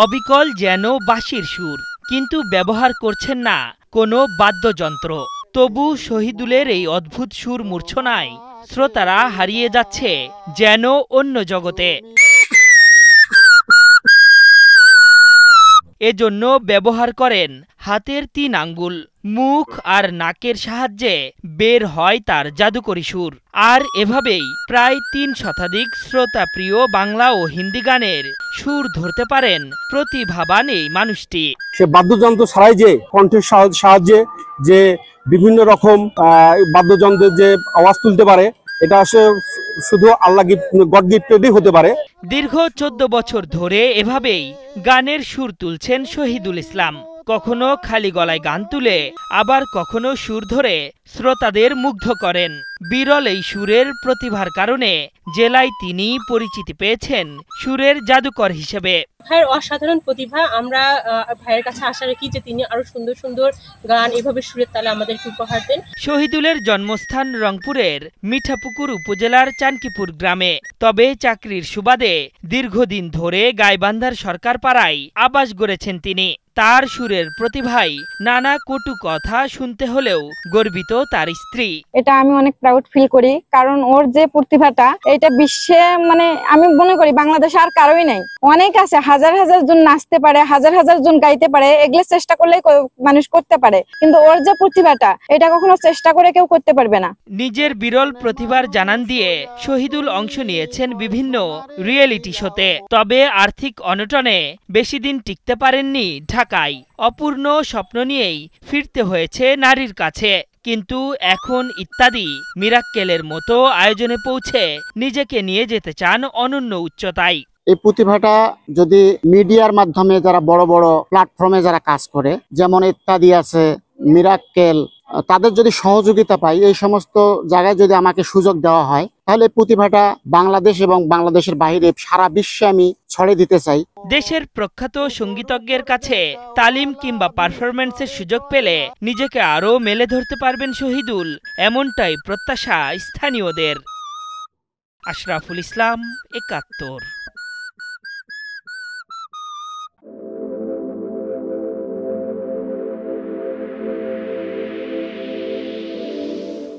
অবিকল যেন বাঁশির সুর, কিন্তু ব্যবহার করছেন না কোনো বাদ্যযন্ত্র। তবু শহীদুলের এই অদ্ভুত সুর মূর্ছনায় শ্রোতারা হারিয়ে যাচ্ছে যেন অন্য জগতে। এজন্য ব্যবহার করেন হাতের ৩ আঙ্গুল। মুখ আর নাকের সাহায্যে বের হয় তার জাদুকরী সুর। আর এভাবেই প্রায় ৩ শতাধিক শ্রোতাপ্রিয় বাংলা ও হিন্দি গানের সুর ধরতে পারেন প্রতিভাবান এই মানুষটি। সে বাদ্যযন্ত্র ছাড়াই যে কণ্ঠের সাহায্যে যে বিভিন্ন রকম বাদ্যযন্ত্রের যে আওয়াজ তুলতে পারে, এটা আসলে শুধু আল্লাহ গড গিফটেডই হতে পারে। দীর্ঘ ১৪ বছর ধরে এভাবেই গানের সুর তুলছেন শহীদুল ইসলাম। কখনো খালি গলায় গান তুলে, আবার কখনো সুর ধরে শ্রোতাদের মুগ্ধ করেন। বিরল এই সুরের প্রতিভার কারণে জেলায় তিনি পরিচিতি পেয়েছেন সুরের জাদুকর হিসেবে। ভাইয়ের অসাধারণ প্রতিভা। আমরা ভাইয়ের কাছে আশা রাখি যে তিনি আরো সুন্দর সুন্দর গান এভাবে সুরের তালে আমাদেরকে উপহার দেন। শহীদুলের জন্মস্থান রংপুরের মিঠাপুকুর উপজেলার চানকিপুর গ্রামে। তবে চাকরির সুবাদে দীর্ঘদিন ধরে গাইবান্ধার সরকারপাড়ায় আবাস গড়েছেন তিনি। তার সুরের প্রতিভায় নানা কটু কথা শুনতে হলেও গর্বিত তার স্ত্রী। এটা আমি অনেক প্রাউড ফিল করি, কারণ ওর যে প্রতিভাটা এটা বিশ্বে আমি মনে করি বাংলাদেশে আর কারোই নাই। অনেক আছে, হাজার হাজার জন নাচতে পারে, হাজার হাজার জন গাইতে পারে, এগুলো চেষ্টা করলে মানুষ করতে পারে, কিন্তু ওর যে প্রতিভাটা এটা কখনো চেষ্টা করে কেউ করতে পারবে না। নিজের বিরল প্রতিভার জানান দিয়ে শহীদুল অংশ নিয়েছেন বিভিন্ন রিয়েলিটি শোতে। তবে আর্থিক অনটনে বেশি দিন টিকতে পারেননি ঢাকায়। অপূর্ণ স্বপ্ন নিয়েই ফিরতে হয়েছে নারীর কাছে। কিন্তু এখন ইত্যাদি মিরাক্কেলের মতো আয়োজনে পৌঁছে নিজেকে নিয়ে যেতে চান অনন্য উচ্চতায়। এই প্রতিভাটা যদি মিডিয়ার মাধ্যমে যারা বড় বড় প্ল্যাটফর্মে যারা কাজ করে, যেমন ইত্যাদি আছে, মিরাক্কেল, তাদের যদি সহযোগিতা পাই, এই সমস্ত জায়গায় যদি আমাকে সুযোগ দেওয়া হয়, তাহলে প্রতিভাটা বাংলাদেশ এবং বাংলাদেশের বাইরে সারা বিশ্বে আমি ছড়িয়ে দিতে চাই। দেশের প্রখ্যাত সঙ্গীতজ্ঞের কাছে তালিম কিংবা পারফরম্যান্সের সুযোগ পেলে নিজেকে আরও মেলে ধরতে পারবেন শহীদুল, এমনটাই প্রত্যাশা স্থানীয়দের। আশরাফুল ইসলাম, ৭১।